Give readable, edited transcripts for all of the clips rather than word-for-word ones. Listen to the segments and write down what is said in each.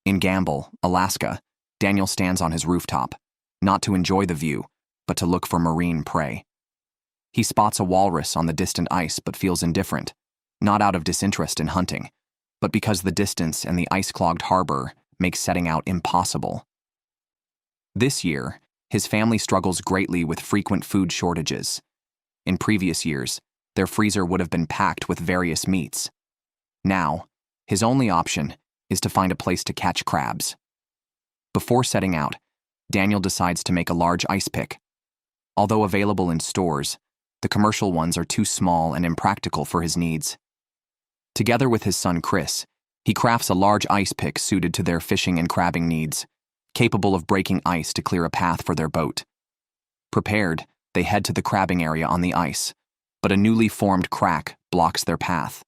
In Gamble, Alaska, Daniel stands on his rooftop, not to enjoy the view, but to look for marine prey. He spots a walrus on the distant ice but feels indifferent, not out of disinterest in hunting, but because the distance and the ice-clogged harbor make setting out impossible. This year, his family struggles greatly with frequent food shortages. In previous years, their freezer would have been packed with various meats. Now, his only option is to find a place to catch crabs. Before setting out, Daniel decides to make a large ice pick. Although available in stores, the commercial ones are too small and impractical for his needs. Together with his son Chris, he crafts a large ice pick suited to their fishing and crabbing needs, capable of breaking ice to clear a path for their boat. Prepared, they head to the crabbing area on the ice, but a newly formed crack blocks their path.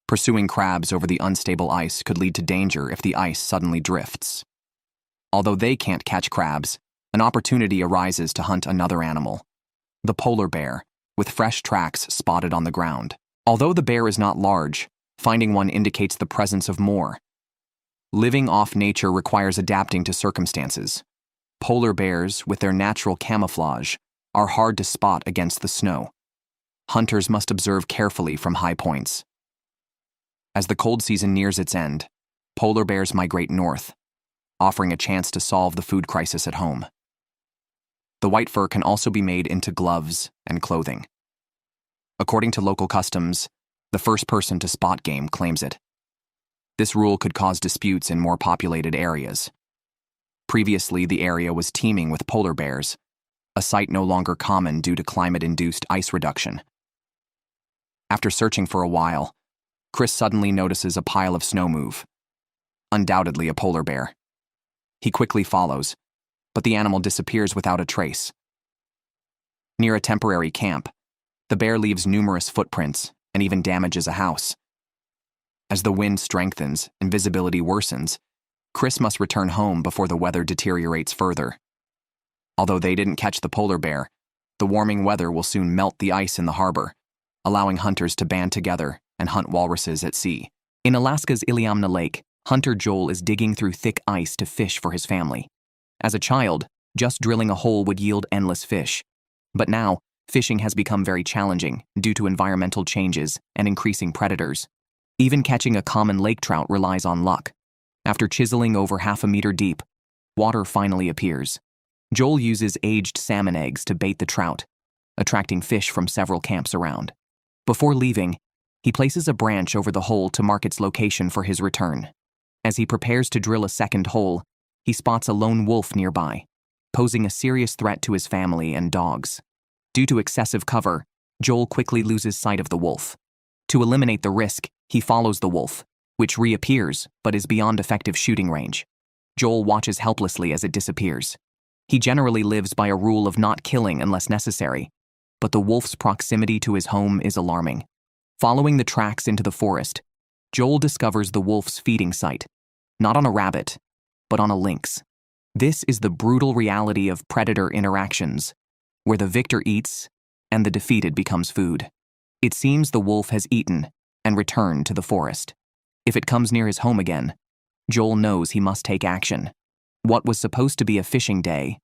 Pursuing crabs over the unstable ice could lead to danger if the ice suddenly drifts. Although they can't catch crabs, an opportunity arises to hunt another animal, the polar bear, with fresh tracks spotted on the ground. Although the bear is not large, finding one indicates the presence of more. Living off nature requires adapting to circumstances. Polar bears, with their natural camouflage, are hard to spot against the snow. Hunters must observe carefully from high points. As the cold season nears its end, polar bears migrate north, offering a chance to solve the food crisis at home. The white fur can also be made into gloves and clothing. According to local customs, the first person to spot game claims it. This rule could cause disputes in more populated areas. Previously, the area was teeming with polar bears, a sight no longer common due to climate-induced ice reduction. After searching for a while, Chris suddenly notices a pile of snow move. Undoubtedly a polar bear. He quickly follows, but the animal disappears without a trace. Near a temporary camp, the bear leaves numerous footprints and even damages a house. As the wind strengthens and visibility worsens, Chris must return home before the weather deteriorates further. Although they didn't catch the polar bear, the warming weather will soon melt the ice in the harbor, allowing hunters to band together and hunt walruses at sea. In Alaska's Iliamna Lake, hunter Joel is digging through thick ice to fish for his family. As a child, just drilling a hole would yield endless fish. But now, fishing has become very challenging due to environmental changes and increasing predators. Even catching a common lake trout relies on luck. After chiseling over half a meter deep, water finally appears. Joel uses aged salmon eggs to bait the trout, attracting fish from several camps around. Before leaving, he places a branch over the hole to mark its location for his return. As he prepares to drill a second hole, he spots a lone wolf nearby, posing a serious threat to his family and dogs. Due to excessive cover, Joel quickly loses sight of the wolf. To eliminate the risk, he follows the wolf, which reappears but is beyond effective shooting range. Joel watches helplessly as it disappears. He generally lives by a rule of not killing unless necessary, but the wolf's proximity to his home is alarming. Following the tracks into the forest, Joel discovers the wolf's feeding site, not on a rabbit, but on a lynx. This is the brutal reality of predator interactions, where the victor eats and the defeated becomes food. It seems the wolf has eaten and returned to the forest. If it comes near his home again, Joel knows he must take action. What was supposed to be a fishing day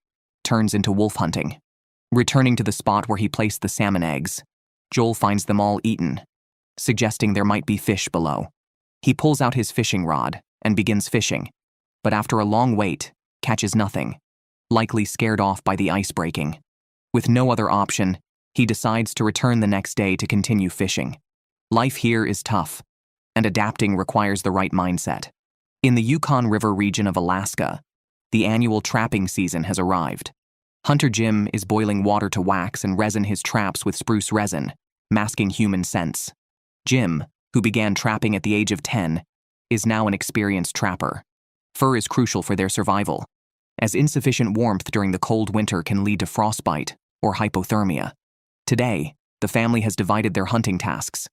turns into wolf hunting. Returning to the spot where he placed the salmon eggs, Joel finds them all eaten, suggesting there might be fish below. He pulls out his fishing rod and begins fishing, but after a long wait, catches nothing, likely scared off by the ice breaking. With no other option, he decides to return the next day to continue fishing. Life here is tough, and adapting requires the right mindset. In the Yukon River region of Alaska, the annual trapping season has arrived. Hunter Jim is boiling water to wax and resin his traps with spruce resin, masking human scents. Jim, who began trapping at the age of 10, is now an experienced trapper. Fur is crucial for their survival, as insufficient warmth during the cold winter can lead to frostbite or hypothermia. Today, the family has divided their hunting tasks.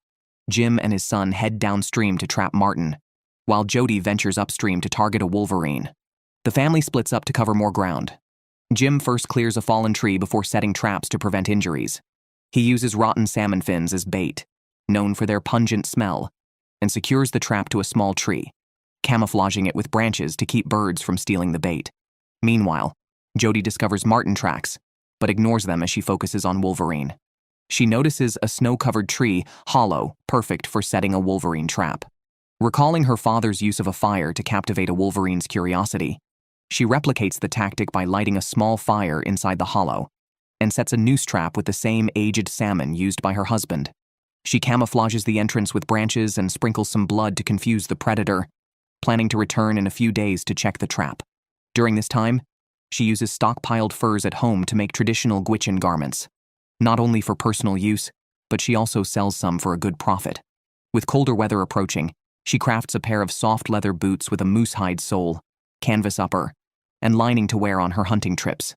Jim and his son head downstream to trap marten, while Jody ventures upstream to target a wolverine. The family splits up to cover more ground. Jim first clears a fallen tree before setting traps to prevent injuries. He uses rotten salmon fins as bait, known for their pungent smell, and secures the trap to a small tree. camouflaging it with branches to keep birds from stealing the bait. Meanwhile, Jody discovers marten tracks, but ignores them as she focuses on Wolverine. She notices a snow-covered tree, hollow, perfect for setting a Wolverine trap. Recalling her father's use of a fire to captivate a Wolverine's curiosity, she replicates the tactic by lighting a small fire inside the hollow and sets a noose trap with the same aged salmon used by her husband. She camouflages the entrance with branches and sprinkles some blood to confuse the predator, planning to return in a few days to check the trap. During this time, she uses stockpiled furs at home to make traditional Gwich'in garments, not only for personal use, but she also sells some for a good profit. With colder weather approaching, she crafts a pair of soft leather boots with a moose hide sole, canvas upper, and lining to wear on her hunting trips.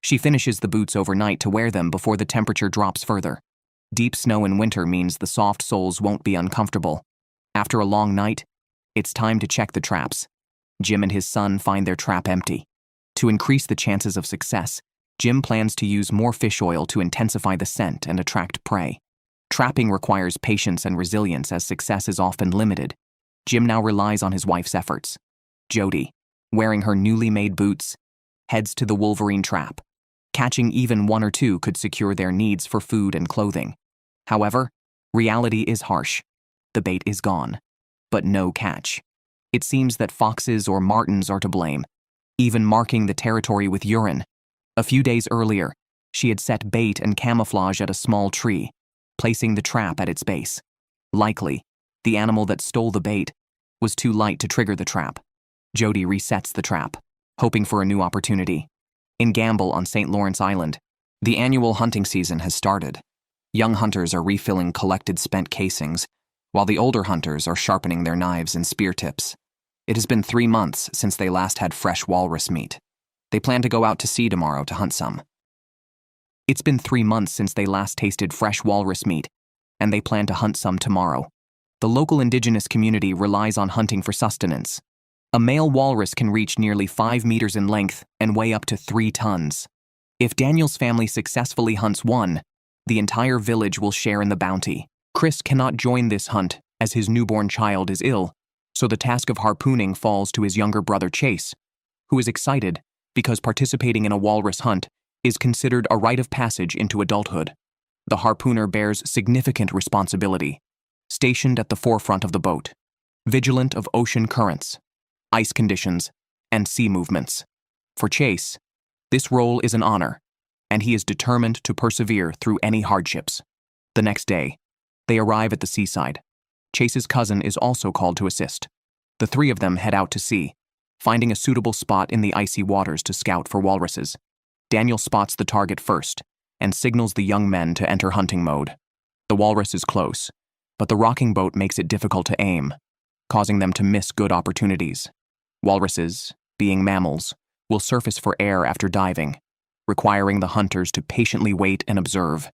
She finishes the boots overnight to wear them before the temperature drops further. Deep snow in winter means the soft soles won't be uncomfortable. After a long night, it's time to check the traps. Jim and his son find their trap empty. To increase the chances of success, Jim plans to use more fish oil to intensify the scent and attract prey. Trapping requires patience and resilience as success is often limited. Jim now relies on his wife's efforts. Jody, wearing her newly made boots, heads to the Wolverine trap. Catching even one or two could secure their needs for food and clothing. However, reality is harsh. The bait is gone, but no catch. It seems that foxes or martens are to blame, even marking the territory with urine. A few days earlier, she had set bait and camouflage at a small tree, placing the trap at its base. Likely, the animal that stole the bait was too light to trigger the trap. Jody resets the trap, hoping for a new opportunity. In Gamble on St. Lawrence Island, the annual hunting season has started. Young hunters are refilling collected spent casings, while the older hunters are sharpening their knives and spear tips. It has been 3 months since they last had fresh walrus meat. They plan to go out to sea tomorrow to hunt some. It's been 3 months since they last tasted fresh walrus meat, and they plan to hunt some tomorrow. The local indigenous community relies on hunting for sustenance. A male walrus can reach nearly 5 meters in length and weigh up to 3 tons. If Daniel's family successfully hunts one, the entire village will share in the bounty. Chris cannot join this hunt as his newborn child is ill, so the task of harpooning falls to his younger brother Chase, who is excited because participating in a walrus hunt is considered a rite of passage into adulthood. The harpooner bears significant responsibility, stationed at the forefront of the boat, vigilant of ocean currents, ice conditions, and sea movements. For Chase, this role is an honor, and he is determined to persevere through any hardships. The next day, they arrive at the seaside. Chase's cousin is also called to assist. The three of them head out to sea, finding a suitable spot in the icy waters to scout for walruses. Daniel spots the target first and signals the young men to enter hunting mode. The walrus is close, but the rocking boat makes it difficult to aim, causing them to miss good opportunities. Walruses, being mammals, will surface for air after diving, requiring the hunters to patiently wait and observe,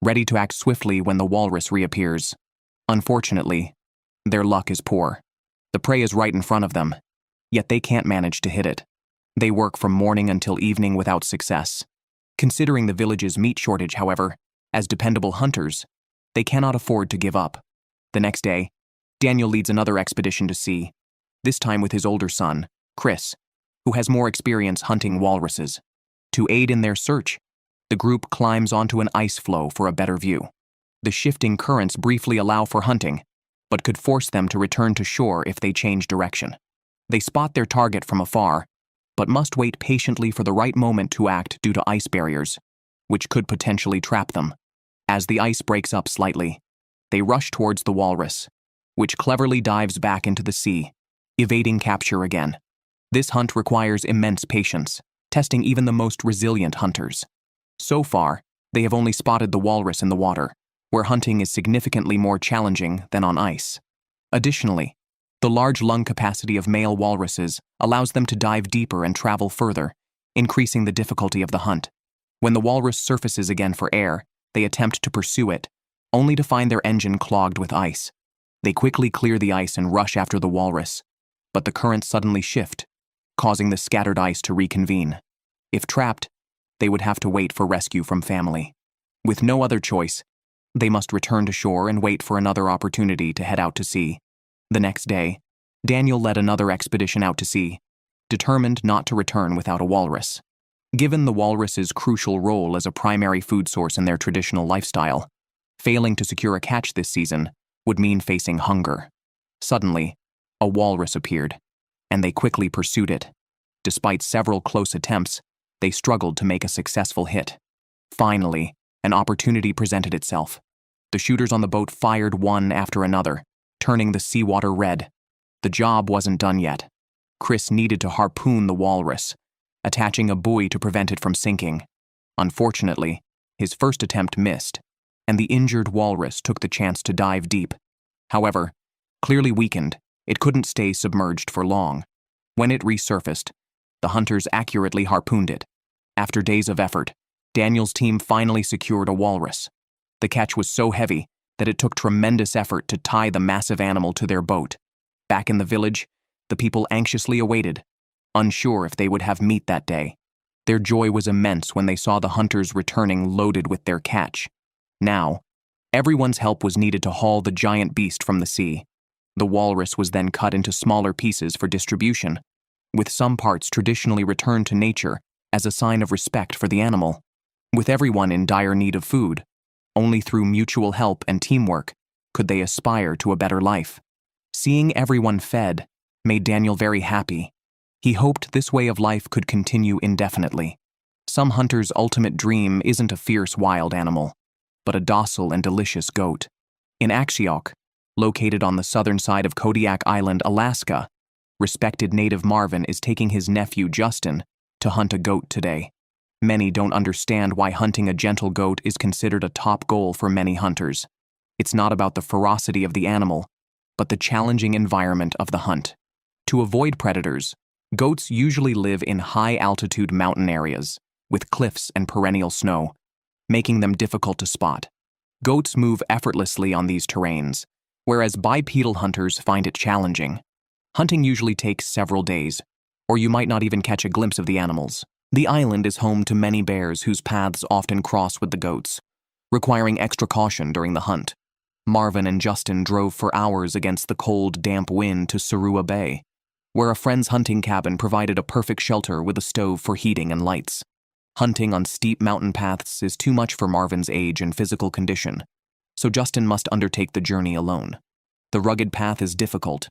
ready to act swiftly when the walrus reappears. Unfortunately, their luck is poor. The prey is right in front of them, yet they can't manage to hit it. They work from morning until evening without success. Considering the village's meat shortage, however, as dependable hunters, they cannot afford to give up. The next day, Daniel leads another expedition to sea, this time with his older son, Chris, who has more experience hunting walruses. To aid in their search, the group climbs onto an ice floe for a better view. The shifting currents briefly allow for hunting, but could force them to return to shore if they change direction. They spot their target from afar, but must wait patiently for the right moment to act due to ice barriers, which could potentially trap them. As the ice breaks up slightly, they rush towards the walrus, which cleverly dives back into the sea, evading capture again. This hunt requires immense patience, testing even the most resilient hunters. So far, they have only spotted the walrus in the water, where hunting is significantly more challenging than on ice. Additionally, the large lung capacity of male walruses allows them to dive deeper and travel further, increasing the difficulty of the hunt. When the walrus surfaces again for air, they attempt to pursue it, only to find their engine clogged with ice. They quickly clear the ice and rush after the walrus, but the currents suddenly shift, causing the scattered ice to reconvene. If trapped, they would have to wait for rescue from family. With no other choice, they must return to shore and wait for another opportunity to head out to sea. The next day, Daniel led another expedition out to sea, determined not to return without a walrus. Given the walrus's crucial role as a primary food source in their traditional lifestyle, failing to secure a catch this season would mean facing hunger. Suddenly, a walrus appeared, and they quickly pursued it. Despite several close attempts, they struggled to make a successful hit. Finally, an opportunity presented itself. The shooters on the boat fired one after another, turning the seawater red. The job wasn't done yet. Chris needed to harpoon the walrus, attaching a buoy to prevent it from sinking. Unfortunately, his first attempt missed, and the injured walrus took the chance to dive deep. However, clearly weakened, it couldn't stay submerged for long. When it resurfaced, the hunters accurately harpooned it. After days of effort, Daniel's team finally secured a walrus. The catch was so heavy that it took tremendous effort to tie the massive animal to their boat. Back in the village, the people anxiously awaited, unsure if they would have meat that day. Their joy was immense when they saw the hunters returning loaded with their catch. Now, everyone's help was needed to haul the giant beast from the sea. The walrus was then cut into smaller pieces for distribution, with some parts traditionally returned to nature as a sign of respect for the animal. With everyone in dire need of food, only through mutual help and teamwork could they aspire to a better life. Seeing everyone fed made Daniel very happy. He hoped this way of life could continue indefinitely. Some hunters' ultimate dream isn't a fierce wild animal, but a docile and delicious goat. In Akshiyok, located on the southern side of Kodiak Island, Alaska, respected native Marvin is taking his nephew Justin to hunt a goat today. Many don't understand why hunting a gentle goat is considered a top goal for many hunters. It's not about the ferocity of the animal, but the challenging environment of the hunt. To avoid predators, goats usually live in high-altitude mountain areas, with cliffs and perennial snow, making them difficult to spot. Goats move effortlessly on these terrains, whereas bipedal hunters find it challenging. Hunting usually takes several days, or you might not even catch a glimpse of the animals. The island is home to many bears whose paths often cross with the goats, requiring extra caution during the hunt. Marvin and Justin drove for hours against the cold, damp wind to Sarua Bay, where a friend's hunting cabin provided a perfect shelter with a stove for heating and lights. Hunting on steep mountain paths is too much for Marvin's age and physical condition, so Justin must undertake the journey alone. The rugged path is difficult,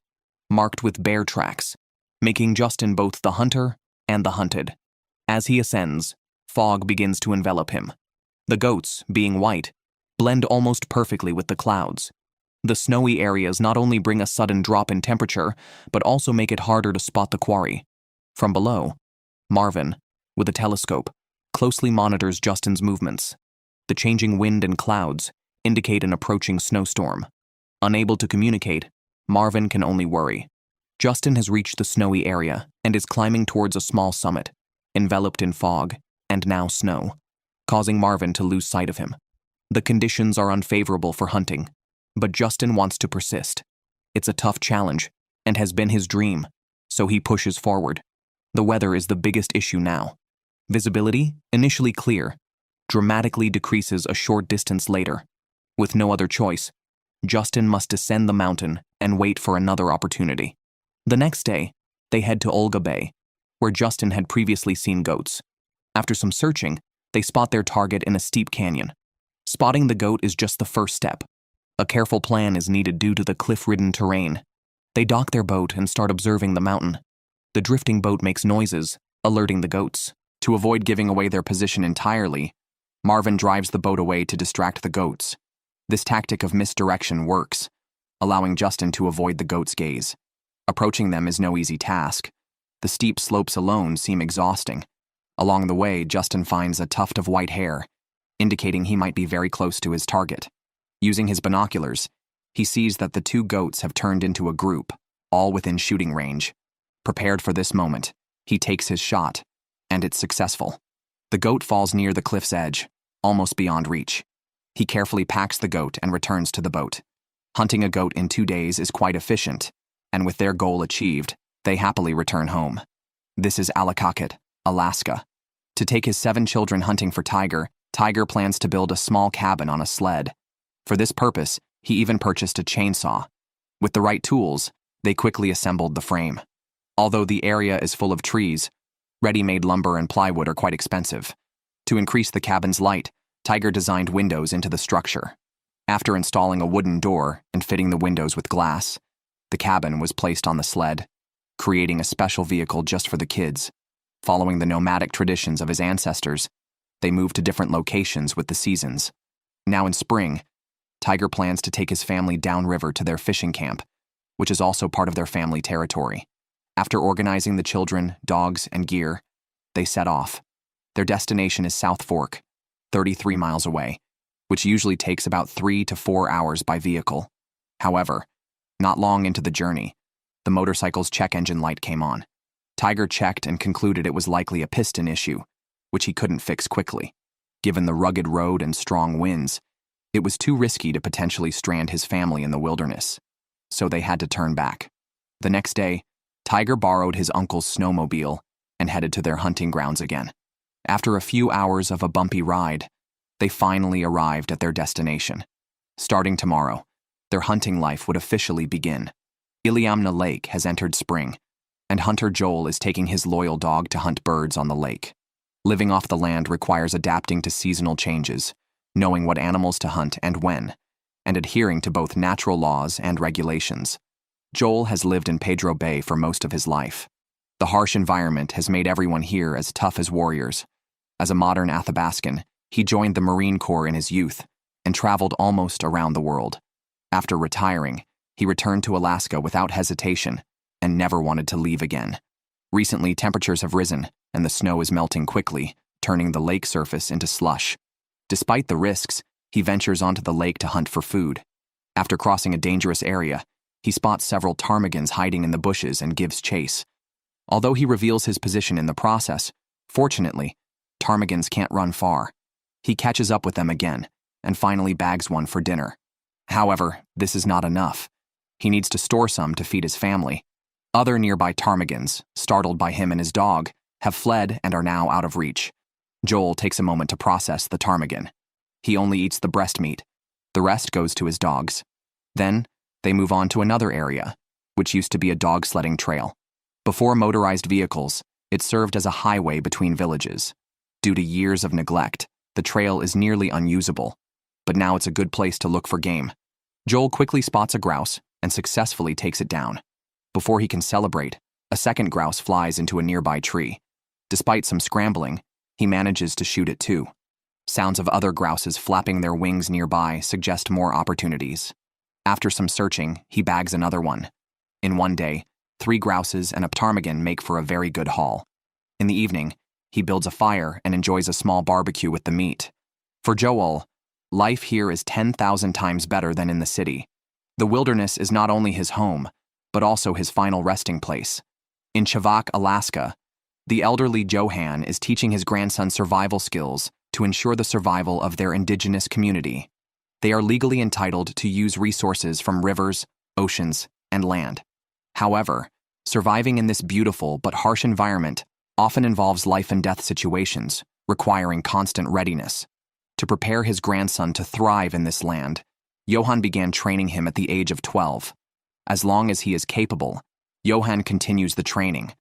marked with bear tracks, making Justin both the hunter and the hunted. As he ascends, fog begins to envelop him. The goats, being white, blend almost perfectly with the clouds. The snowy areas not only bring a sudden drop in temperature, but also make it harder to spot the quarry. From below, Marvin, with a telescope, closely monitors Justin's movements. The changing wind and clouds indicate an approaching snowstorm. Unable to communicate, Marvin can only worry. Justin has reached the snowy area and is climbing towards a small summit, enveloped in fog and now snow, causing Marvin to lose sight of him. The conditions are unfavorable for hunting, but Justin wants to persist. It's a tough challenge and has been his dream, so he pushes forward. The weather is the biggest issue now. Visibility, initially clear, dramatically decreases a short distance later. With no other choice, Justin must descend the mountain and wait for another opportunity. The next day, they head to Olga Bay, where Justin had previously seen goats. After some searching, they spot their target in a steep canyon. Spotting the goat is just the first step. A careful plan is needed due to the cliff-ridden terrain. They dock their boat and start observing the mountain. The drifting boat makes noises, alerting the goats. To avoid giving away their position entirely, Marvin drives the boat away to distract the goats. This tactic of misdirection works, allowing Justin to avoid the goats' gaze. Approaching them is no easy task. The steep slopes alone seem exhausting. Along the way, Justin finds a tuft of white hair, indicating he might be very close to his target. Using his binoculars, he sees that the two goats have turned into a group, all within shooting range. Prepared for this moment, he takes his shot, and it's successful. The goat falls near the cliff's edge, almost beyond reach. He carefully packs the goat and returns to the boat. Hunting a goat in 2 days is quite efficient, and with their goal achieved, they happily return home. This is Allakaket, Alaska. To take his 7 children hunting for tiger, Tiger plans to build a small cabin on a sled. For this purpose, he even purchased a chainsaw. With the right tools, They quickly assembled the frame. Although the area is full of trees, ready-made lumber and plywood are quite expensive. To increase the cabin's light, Tiger designed windows into the structure. After installing a wooden door and fitting the windows with glass, the cabin was placed on the sled, creating a special vehicle just for the kids. Following the nomadic traditions of his ancestors, they moved to different locations with the seasons. Now in spring, Tiger plans to take his family downriver to their fishing camp, which is also part of their family territory. After organizing the children, dogs, and gear, they set off. Their destination is South Fork, 33 miles away, which usually takes about 3 to 4 hours by vehicle. However, not long into the journey, the motorcycle's check engine light came on. Tiger checked and concluded it was likely a piston issue, which he couldn't fix quickly. Given the rugged road and strong winds, it was too risky to potentially strand his family in the wilderness, so they had to turn back. The next day, Tiger borrowed his uncle's snowmobile and headed to their hunting grounds again. After a few hours of a bumpy ride, they finally arrived at their destination. Starting tomorrow, their hunting life would officially begin. Iliamna Lake has entered spring, and hunter Joel is taking his loyal dog to hunt birds on the lake. Living off the land requires adapting to seasonal changes, knowing what animals to hunt and when, and adhering to both natural laws and regulations. Joel has lived in Pedro Bay for most of his life. The harsh environment has made everyone here as tough as warriors. As a modern Athabascan, he joined the Marine Corps in his youth and traveled almost around the world. After retiring, he returned to Alaska without hesitation and never wanted to leave again. Recently, temperatures have risen and the snow is melting quickly, turning the lake surface into slush. Despite the risks, he ventures onto the lake to hunt for food. After crossing a dangerous area, he spots several ptarmigans hiding in the bushes and gives chase. Although he reveals his position in the process, fortunately, ptarmigans can't run far. He catches up with them again and finally bags one for dinner. However, this is not enough. He needs to store some to feed his family. Other nearby ptarmigans, startled by him and his dog, have fled and are now out of reach. Joel takes a moment to process the ptarmigan. He only eats the breast meat. The rest goes to his dogs. Then, they move on to another area, which used to be a dog sledding trail. Before motorized vehicles, it served as a highway between villages. Due to years of neglect, the trail is nearly unusable, but now it's a good place to look for game. Joel quickly spots a grouse and successfully takes it down. Before he can celebrate, a second grouse flies into a nearby tree. Despite some scrambling, he manages to shoot it too. Sounds of other grouses flapping their wings nearby suggest more opportunities. After some searching, he bags another one. In one day, 3 grouses and a ptarmigan make for a very good haul. In the evening, he builds a fire and enjoys a small barbecue with the meat. For Joel, life here is 10,000 times better than in the city. The wilderness is not only his home, but also his final resting place. In Chivak, Alaska, the elderly Johan is teaching his grandson survival skills to ensure the survival of their indigenous community. They are legally entitled to use resources from rivers, oceans, and land. However, surviving in this beautiful but harsh environment often involves life and death situations, requiring constant readiness. To prepare his grandson to thrive in this land, Johan began training him at the age of 12. As long as he is capable, Johan continues the training.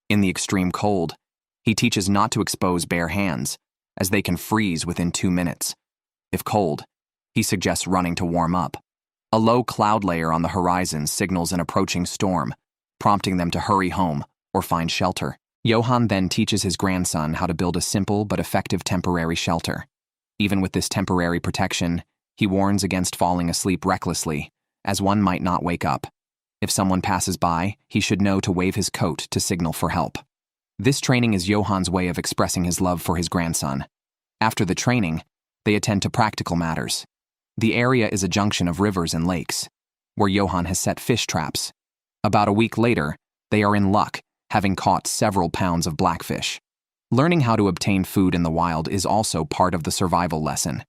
In the extreme cold, he teaches not to expose bare hands, as they can freeze within 2 minutes. If cold, he suggests running to warm up. A low cloud layer on the horizon signals an approaching storm, prompting them to hurry home or find shelter. Johan then teaches his grandson how to build a simple but effective temporary shelter. Even with this temporary protection, he warns against falling asleep recklessly, as one might not wake up. If someone passes by, he should know to wave his coat to signal for help. This training is Johan's way of expressing his love for his grandson. After the training, they attend to practical matters. The area is a junction of rivers and lakes, where Johan has set fish traps. About a week later, they are in luck, having caught several pounds of blackfish. Learning how to obtain food in the wild is also part of the survival lesson.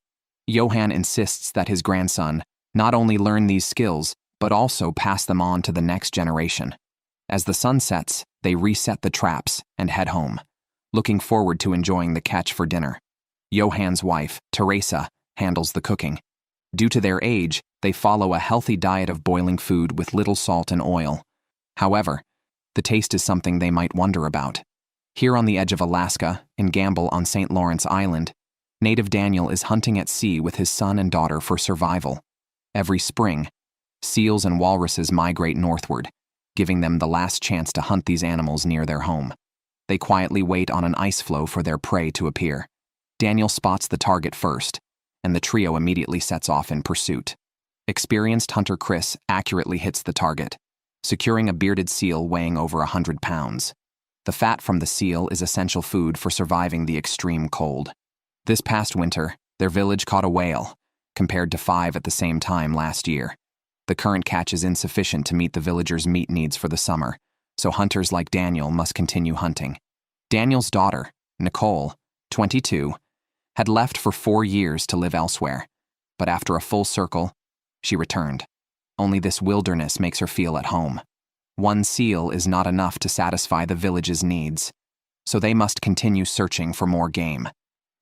Johan insists that his grandson not only learn these skills, but also pass them on to the next generation. As the sun sets, they reset the traps and head home, looking forward to enjoying the catch for dinner. Johan's wife, Teresa, handles the cooking. Due to their age, they follow a healthy diet of boiling food with little salt and oil, However, the taste is something they might wonder about. Here on the edge of Alaska, in Gamble on St. Lawrence Island, native Daniel is hunting at sea with his son and daughter for survival. Every spring, seals and walruses migrate northward, giving them the last chance to hunt these animals near their home. They quietly wait on an ice floe for their prey to appear. Daniel spots the target first, and the trio immediately sets off in pursuit. Experienced hunter Chris accurately hits the target, securing a bearded seal weighing over 100 pounds. The fat from the seal is essential food for surviving the extreme cold. This past winter, their village caught a whale, compared to 5 at the same time last year. The current catch is insufficient to meet the villagers' meat needs for the summer, so hunters like Daniel must continue hunting. Daniel's daughter, Nicole, 22, had left for 4 years to live elsewhere, but after a full circle, she returned. Only this wilderness makes her feel at home. One seal is not enough to satisfy the village's needs, so they must continue searching for more game.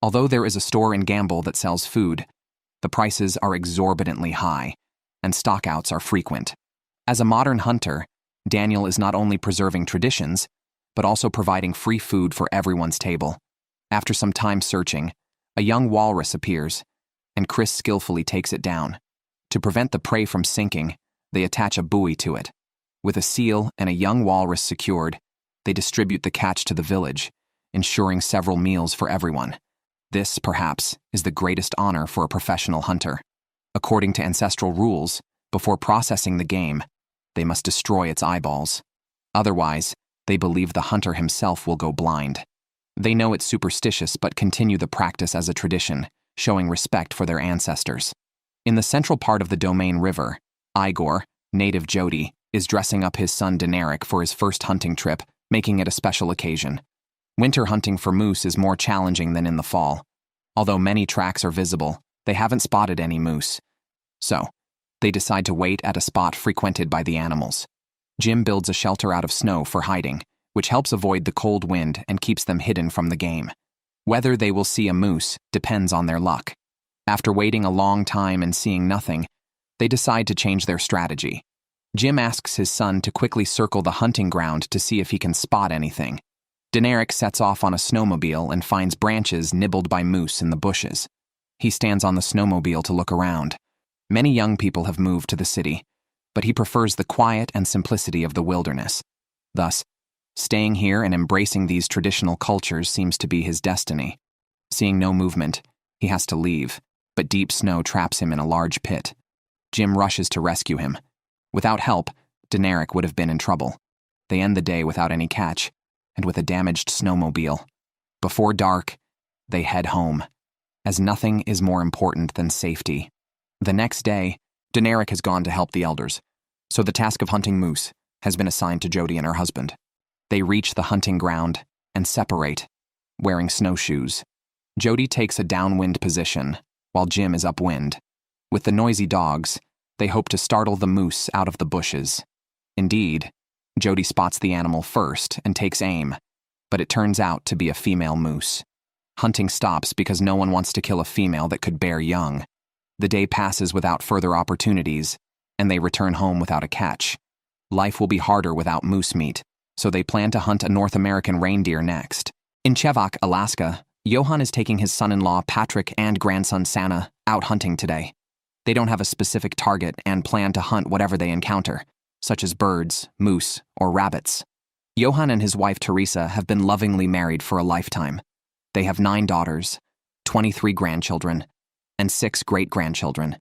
Although there is a store in Gamble that sells food, the prices are exorbitantly high, and stockouts are frequent. As a modern hunter, Daniel is not only preserving traditions, but also providing free food for everyone's table. After some time searching, a young walrus appears, and Chris skillfully takes it down. To prevent the prey from sinking, they attach a buoy to it. With a seal and a young walrus secured, they distribute the catch to the village, ensuring several meals for everyone. This, perhaps, is the greatest honor for a professional hunter. According to ancestral rules, before processing the game, they must destroy its eyeballs. Otherwise, they believe the hunter himself will go blind. They know it's superstitious but continue the practice as a tradition, showing respect for their ancestors. In the central part of the Domain River, Igor, native Jody, is dressing up his son Deneric for his first hunting trip, making it a special occasion. Winter hunting for moose is more challenging than in the fall. Although many tracks are visible, they haven't spotted any moose. So, they decide to wait at a spot frequented by the animals. Jim builds a shelter out of snow for hiding, which helps avoid the cold wind and keeps them hidden from the game. Whether they will see a moose depends on their luck. After waiting a long time and seeing nothing, they decide to change their strategy. Jim asks his son to quickly circle the hunting ground to see if he can spot anything. Deneric sets off on a snowmobile and finds branches nibbled by moose in the bushes. He stands on the snowmobile to look around. Many young people have moved to the city, but he prefers the quiet and simplicity of the wilderness. Thus, staying here and embracing these traditional cultures seems to be his destiny. Seeing no movement, he has to leave, but deep snow traps him in a large pit. Jim rushes to rescue him. Without help, Deneric would have been in trouble. They end the day without any catch, and with a damaged snowmobile. Before dark, they head home, as nothing is more important than safety. The next day, Deneric has gone to help the elders, so the task of hunting moose has been assigned to Jody and her husband. They reach the hunting ground and separate, wearing snowshoes. Jody takes a downwind position, while Jim is upwind. With the noisy dogs, they hope to startle the moose out of the bushes. Indeed, Jody spots the animal first and takes aim, but it turns out to be a female moose. Hunting stops because no one wants to kill a female that could bear young. The day passes without further opportunities, and they return home without a catch. Life will be harder without moose meat, so they plan to hunt a North American reindeer next. In Chevak, Alaska, Johan is taking his son-in-law Patrick and grandson Santa out hunting today. They don't have a specific target and plan to hunt whatever they encounter, such as birds, moose, or rabbits. Johan and his wife Teresa have been lovingly married for a lifetime. They have 9 daughters, 23 grandchildren, and 6 great-grandchildren,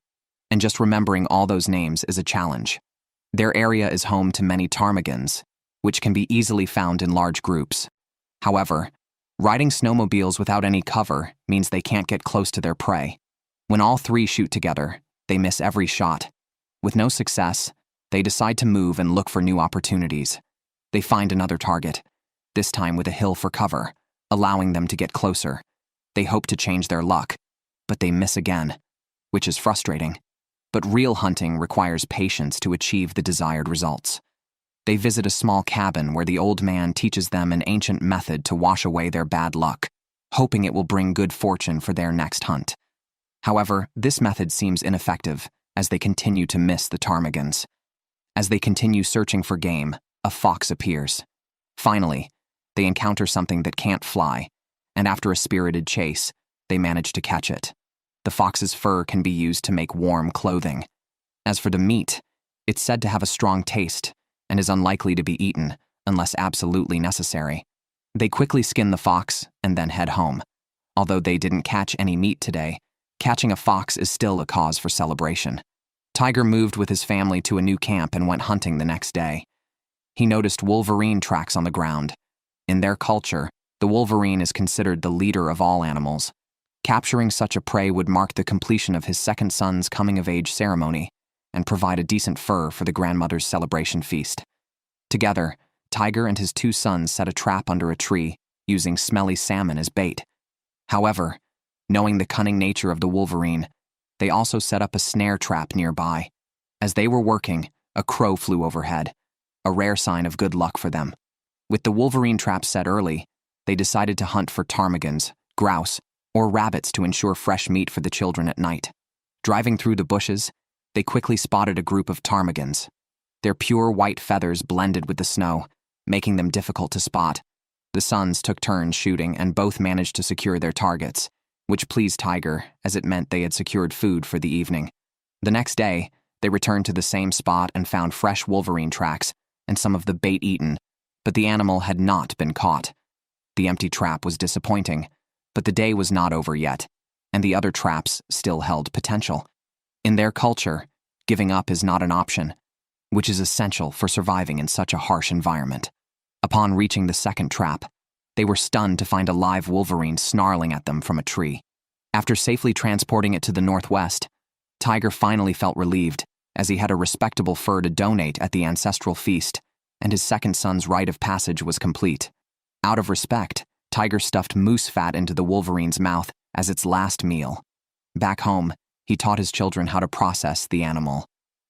and just remembering all those names is a challenge. Their area is home to many ptarmigans, which can be easily found in large groups. However, riding snowmobiles without any cover means they can't get close to their prey. When all 3 shoot together, they miss every shot. With no success, they decide to move and look for new opportunities. They find another target, this time with a hill for cover, allowing them to get closer. They hope to change their luck, but they miss again, which is frustrating. But real hunting requires patience to achieve the desired results. They visit a small cabin where the old man teaches them an ancient method to wash away their bad luck, hoping it will bring good fortune for their next hunt. However, this method seems ineffective as they continue to miss the ptarmigans. As they continue searching for game, a fox appears. Finally, they encounter something that can't fly, and after a spirited chase, they manage to catch it. The fox's fur can be used to make warm clothing. As for the meat, it's said to have a strong taste and is unlikely to be eaten unless absolutely necessary. They quickly skin the fox and then head home. Although they didn't catch any meat today, catching a fox is still a cause for celebration. Tiger moved with his family to a new camp and went hunting the next day. He noticed Wolverine tracks on the ground. In their culture, the Wolverine is considered the leader of all animals. Capturing such a prey would mark the completion of his second son's coming-of-age ceremony and provide a decent fur for the grandmother's celebration feast. Together, Tiger and his two sons set a trap under a tree, using smelly salmon as bait. However, knowing the cunning nature of the Wolverine, they also set up a snare trap nearby. As they were working, a crow flew overhead, a rare sign of good luck for them. With the Wolverine trap set early, they decided to hunt for ptarmigans, grouse, or rabbits to ensure fresh meat for the children at night. Driving through the bushes, they quickly spotted a group of ptarmigans. Their pure white feathers blended with the snow, making them difficult to spot. The sons took turns shooting and both managed to secure their targets, which pleased Tiger as it meant they had secured food for the evening. The next day, they returned to the same spot and found fresh Wolverine tracks and some of the bait eaten, but the animal had not been caught. The empty trap was disappointing, but the day was not over yet, and the other traps still held potential. In their culture, giving up is not an option, which is essential for surviving in such a harsh environment. Upon reaching the second trap, they were stunned to find a live Wolverine snarling at them from a tree. After safely transporting it to the northwest, Tiger finally felt relieved, as he had a respectable fur to donate at the ancestral feast, and his second son's rite of passage was complete. Out of respect, Tiger stuffed moose fat into the Wolverine's mouth as its last meal. Back home, he taught his children how to process the animal.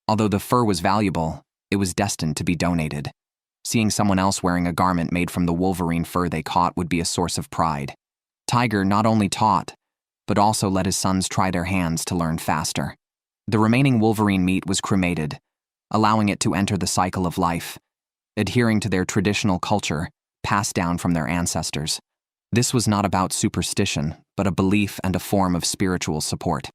Although the fur was valuable, it was destined to be donated. Seeing someone else wearing a garment made from the Wolverine fur they caught would be a source of pride. Tiger not only taught, but also let his sons try their hands to learn faster. The remaining Wolverine meat was cremated, allowing it to enter the cycle of life, adhering to their traditional culture, passed down from their ancestors. This was not about superstition, but a belief and a form of spiritual support.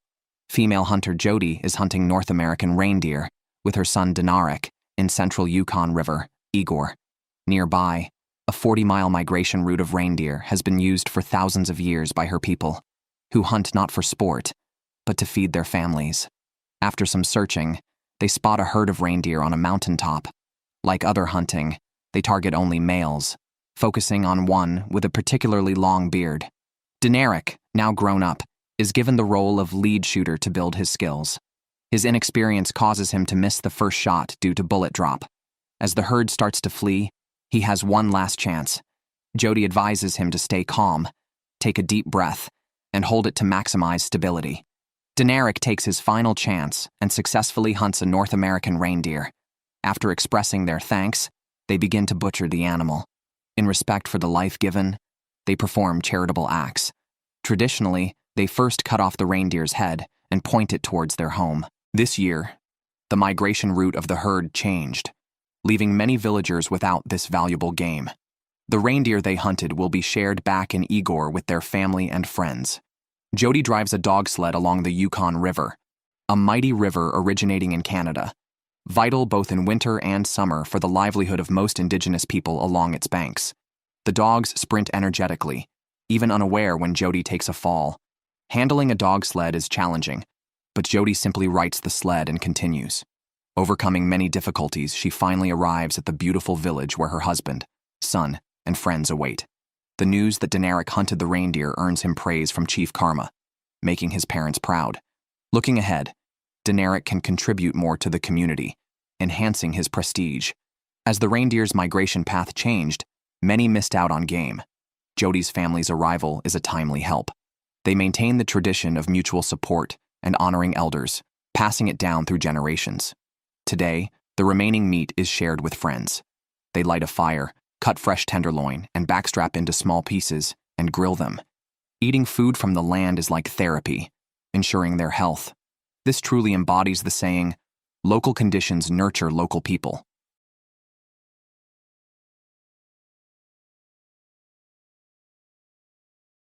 Female hunter Jody is hunting North American reindeer with her son Denarek in central Yukon River, Igor. Nearby, a 40-mile migration route of reindeer has been used for thousands of years by her people, who hunt not for sport, but to feed their families. After some searching, they spot a herd of reindeer on a mountaintop. Like other hunting, they target only males, focusing on one with a particularly long beard. Denarek, now grown up, is given the role of lead shooter to build his skills. His inexperience causes him to miss the first shot due to bullet drop. As the herd starts to flee, he has one last chance. Jody advises him to stay calm, take a deep breath, and hold it to maximize stability. Denarek takes his final chance and successfully hunts a North American reindeer. After expressing their thanks, they begin to butcher the animal. In respect for the life given, they perform charitable acts. Traditionally, they first cut off the reindeer's head and point it towards their home. This year, the migration route of the herd changed, leaving many villagers without this valuable game. The reindeer they hunted will be shared back in Igor with their family and friends. Jody drives a dog sled along the Yukon River, a mighty river originating in Canada, vital both in winter and summer for the livelihood of most Indigenous people along its banks. The dogs sprint energetically, even unaware when Jody takes a fall. Handling a dog sled is challenging, but Jody simply rights the sled and continues. Overcoming many difficulties, she finally arrives at the beautiful village where her husband, son, and friends await. The news that Denarek hunted the reindeer earns him praise from Chief Karma, making his parents proud. Looking ahead, Denarek can contribute more to the community, enhancing his prestige. As the reindeer's migration path changed, many missed out on game. Jody's family's arrival is a timely help. They maintain the tradition of mutual support and honoring elders, passing it down through generations. Today, the remaining meat is shared with friends. They light a fire, cut fresh tenderloin, and backstrap into small pieces, and grill them. Eating food from the land is like therapy, ensuring their health. This truly embodies the saying, "Local conditions nurture local people."